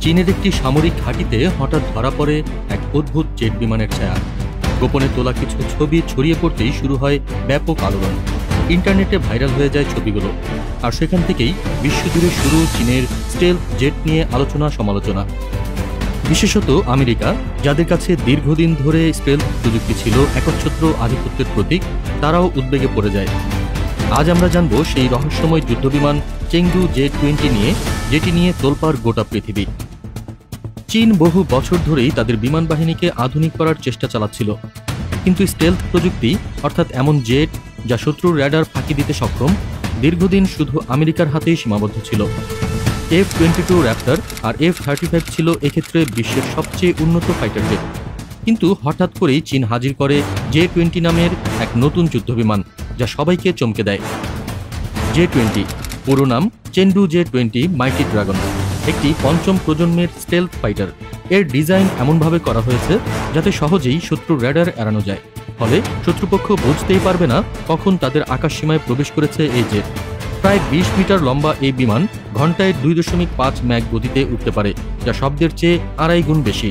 চীনের একটি সামরিক ঘাঁটিতে হঠাৎ ধরা পড়ে এক অদ্ভুত জেট বিমানের ছায়া। গোপনে তোলা কিছু ছবি ছড়িয়ে পড়তেই শুরু হয় ব্যাপক আলোড়ন। ইন্টারনেটে ভাইরাল হয়ে যায় ছবিগুলো, আর সেখান থেকেই বিশ্বজুড়ে শুরু চীনের স্টেলথ জেট নিয়ে আলোচনা সমালোচনা। বিশেষত আমেরিকা, যাদের কাছে দীর্ঘদিন ধরে স্টেলথ প্রযুক্তি ছিল একচ্ছত্র আধিপত্যের প্রতীক, তারাও উদ্বেগে পড়ে যায়। আজ আমরা জানব সেই রহস্যময় যুদ্ধবিমান চেংদু জে-20 নিয়ে, যেটি নিয়ে তোলপাড় গোটা পৃথিবী। চীন বহু বছর ধরেই তাদের বিমান বাহিনীকে আধুনিক করার চেষ্টা চালাচ্ছিল, কিন্তু স্টেলথ প্রযুক্তি অর্থাৎ এমন জেট যা শত্রুর র্যাডার ফাঁকি দিতে সক্ষম, দীর্ঘদিন শুধু আমেরিকার হাতেই সীমাবদ্ধ ছিল। F-22 র্যাপ্টর আর F-35 ছিল এক্ষেত্রে বিশ্বের সবচেয়ে উন্নত ফাইটার জেট। কিন্তু হঠাৎ করেই চীন হাজির করে জে-20 নামের এক নতুন যুদ্ধবিমান, যা সবাইকে চমকে দেয়। জে-20 পুরো নাম চেংদু জে-20 মাইটি ড্রাগন, একটি পঞ্চম প্রজন্মের স্টেলথ ফাইটার। এর ডিজাইন এমনভাবে করা হয়েছে যাতে সহজেই শত্রুর র্যাডার এড়ানো যায়, ফলে শত্রুপক্ষ বুঝতেই পারবে না কখন তাদের আকাশসীমায় প্রবেশ করেছে এই জেট। প্রায় 20 মিটার লম্বা এই বিমান ঘন্টায় 2.5 ম্যাক গতিতে উঠতে পারে, যা শব্দের চেয়ে 2.5 গুণ বেশি।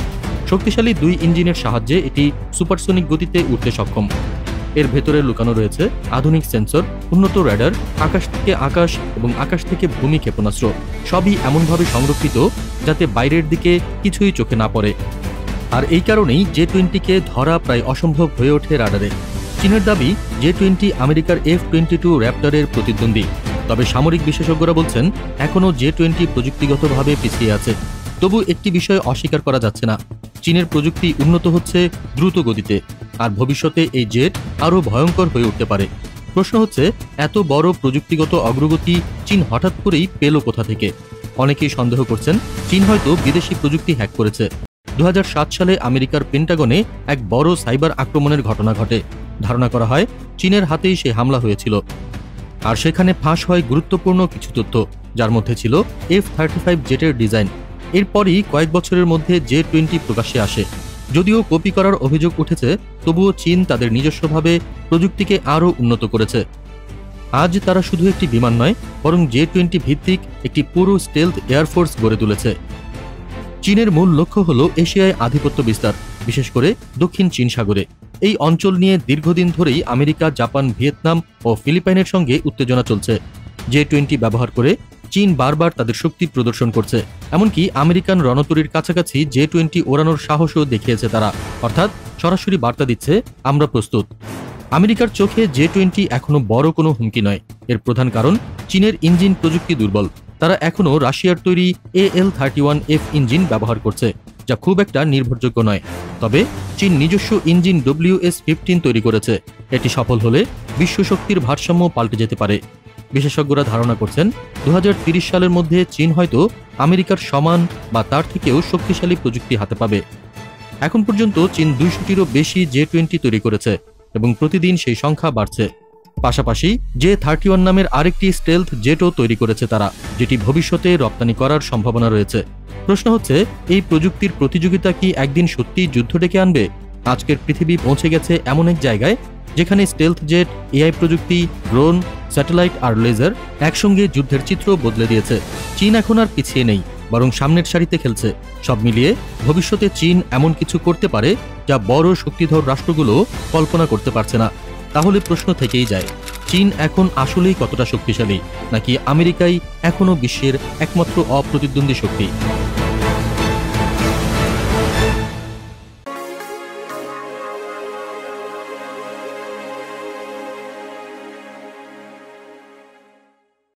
শক্তিশালী 2 ইঞ্জিনের সাহায্যে এটি সুপারসোনিক গতিতে উঠতে সক্ষম। এর ভেতরে লুকানো রয়েছে আধুনিক সেন্সর, উন্নত র্যাডার, আকাশ থেকে আকাশ এবং আকাশ থেকে ভূমি ক্ষেপণাস্ত্র, সবই এমনভাবে সংরক্ষিত যাতে বাইরের দিকে কিছুই চোখে না পড়ে। আর এই কারণেই জে-20কে ধরা প্রায় অসম্ভব হয়ে ওঠে রাডারে। চীনের দাবি জে-20 আমেরিকার F-22 র্যাপ্টরের প্রতিদ্বন্দ্বী, তবে সামরিক বিশেষজ্ঞরা বলছেন এখনও জে-20 প্রযুক্তিগতভাবে পিছিয়ে আছে। তবু একটি বিষয় অস্বীকার করা যাচ্ছে না, চীনের প্রযুক্তি উন্নত হচ্ছে দ্রুত গতিতে, আর ভবিষ্যতে এই জেট আরও ভয়ঙ্কর হয়ে উঠতে পারে। প্রশ্ন হচ্ছে, এত বড় প্রযুক্তিগত অগ্রগতি চীন হঠাৎ করেই পেল কোথা থেকে? অনেকেই সন্দেহ করছেন চীন হয়তো বিদেশি প্রযুক্তি হ্যাক করেছে। 2007 সালে আমেরিকার পেন্টাগনে এক বড় সাইবার আক্রমণের ঘটনা ঘটে। ধারণা করা হয় চীনের হাতেই সে হামলা হয়েছিল, আর সেখানে ফাঁস হয় গুরুত্বপূর্ণ কিছু তথ্য, যার মধ্যে ছিল F-35 জেটের ডিজাইন। এরপরই কয়েক বছরের মধ্যে জে-20 প্রকাশ্যে আসে। যদিও কপি করার অভিযোগ উঠেছে, তবুও চীন তাদের নিজস্বভাবে প্রযুক্তিকে আরও উন্নত করেছে। আজ তারা শুধু একটি বিমান নয়, বরং জে-20 ভিত্তিক একটি পুরো স্টেলথ এয়ারফোর্স গড়ে তুলেছে। চীনের মূল লক্ষ্য হল এশিয়ায় আধিপত্য বিস্তার, বিশেষ করে দক্ষিণ চীন সাগরে। এই অঞ্চল নিয়ে দীর্ঘদিন ধরেই আমেরিকা, জাপান, ভিয়েতনাম ও ফিলিপাইনের সঙ্গে উত্তেজনা চলছে। জে-20 ব্যবহার করে চীন বারবার তাদের শক্তি প্রদর্শন করছে, এমনকি আমেরিকান রণতরীর কাছাকাছি জে-20 ওড়ানোর সাহসও দেখিয়েছে তারা, অর্থাৎ সরাসরি বার্তা দিচ্ছে আমরা প্রস্তুত। আমেরিকার চোখে জে-20 এখনো বড় কোনো হুমকি নয়। এর প্রধান কারণ চীনের ইঞ্জিন প্রযুক্তি দুর্বল। তারা এখনও রাশিয়ার তৈরি AL-31F ইঞ্জিন ব্যবহার করছে, যা খুব একটা নির্ভরযোগ্য নয়। তবে চীন নিজস্ব ইঞ্জিন WS-15 তৈরি করেছে। এটি সফল হলে বিশ্ব শক্তির ভারসাম্য পাল্টে যেতে পারে। বিশেষজ্ঞরা ধারণা করছেন 2030 সালের মধ্যে চীন হয়তো আমেরিকার সমান বা তার থেকেও শক্তিশালী প্রযুক্তি হাতে পাবে। এখন পর্যন্ত চীন 200টিরও বেশি জে-20 তৈরি করেছে এবং প্রতিদিন সেই সংখ্যা বাড়ছে। পাশাপাশি জে-31 নামের আরেকটি স্টেলথ জেটও তৈরি করেছে তারা, যেটি ভবিষ্যতে রপ্তানি করার সম্ভাবনা রয়েছে। প্রশ্ন হচ্ছে, এই প্রযুক্তির প্রতিযোগিতা কি একদিন সত্যিই যুদ্ধ ডেকে আনবে? আজকের পৃথিবী পৌঁছে গেছে এমন এক জায়গায় যেখানে স্টেলথ জেট, AI প্রযুক্তি, ড্রোন, স্যাটেলাইট আর লেজার একসঙ্গে যুদ্ধের চিত্র বদলে দিয়েছে। চীন এখন আর পিছিয়ে নেই, বরং সামনের সারিতে খেলছে। সব মিলিয়ে ভবিষ্যতে চীন এমন কিছু করতে পারে যা বড় শক্তিধর রাষ্ট্রগুলো কল্পনা করতে পারছে না। তাহলে প্রশ্ন থেকেই যায়, চীন এখন আসলেই কতটা শক্তিশালী, নাকি আমেরিকাই এখনও বিশ্বের একমাত্র অপ্রতিদ্বন্দ্বী শক্তি?